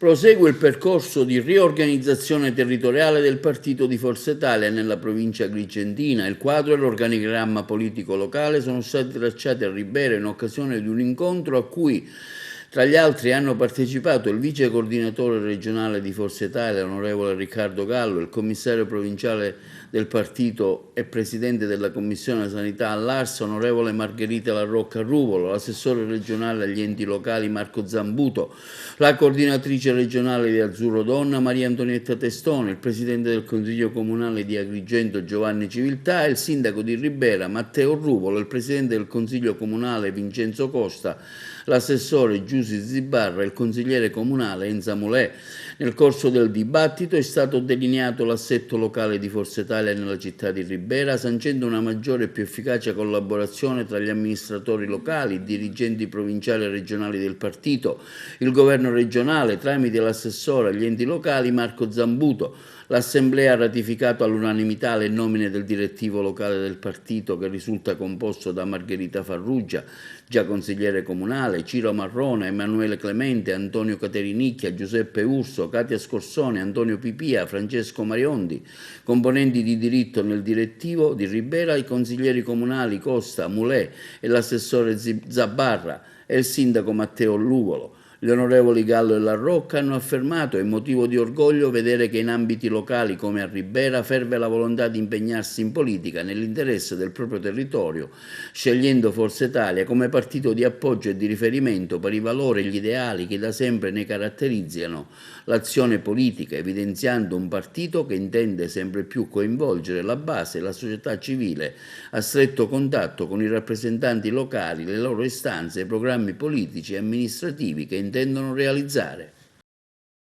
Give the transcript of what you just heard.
Prosegue il percorso di riorganizzazione territoriale del partito di Forza Italia nella provincia agrigentina. Il quadro e l'organigramma politico locale sono stati tracciati a Ribera in occasione di un incontro a cui tra gli altri hanno partecipato il vice coordinatore regionale di Forza Italia, l'onorevole Riccardo Gallo, il commissario provinciale del partito e presidente della Commissione Sanità all'Ars, onorevole Margherita La Rocca Ruvolo, l'assessore regionale agli enti locali Marco Zambuto, la coordinatrice regionale di Azzurro Donna Maria Antonietta Testone, il presidente del Consiglio Comunale di Agrigento Giovanni Civiltà e il sindaco di Ribera Matteo Ruvolo, il presidente del Consiglio Comunale Vincenzo Costa, l'assessore Giusy Zibarra e il consigliere comunale Enza Mulè. Nel corso del dibattito è stato delineato l'assetto locale di Forza Italia nella città di Ribera, sancendo una maggiore e più efficace collaborazione tra gli amministratori locali, i dirigenti provinciali e regionali del partito, il governo regionale tramite l'assessore agli enti locali Marco Zambuto. L'Assemblea ha ratificato all'unanimità le nomine del direttivo locale del partito, che risulta composto da Margherita Farrugia, già consigliere comunale, Ciro Marrone, Emanuele Clemente, Antonio Caterinicchia, Giuseppe Urso, Katia Scorsone, Antonio Pipia, Francesco Mariondi. Componenti di diritto nel direttivo di Ribera i consiglieri comunali Costa, Mulè e l'assessore Zabarra e il sindaco Matteo Luvolo. Gli onorevoli Gallo e La Rocca hanno affermato è motivo di orgoglio vedere che in ambiti locali come a Ribera ferve la volontà di impegnarsi in politica nell'interesse del proprio territorio, scegliendo Forza Italia come partito di appoggio e di riferimento per i valori e gli ideali che da sempre ne caratterizzano l'azione politica, evidenziando un partito che intende sempre più coinvolgere la base e la società civile a stretto contatto con i rappresentanti locali, le loro istanze e i programmi politici e amministrativi che intendono realizzare.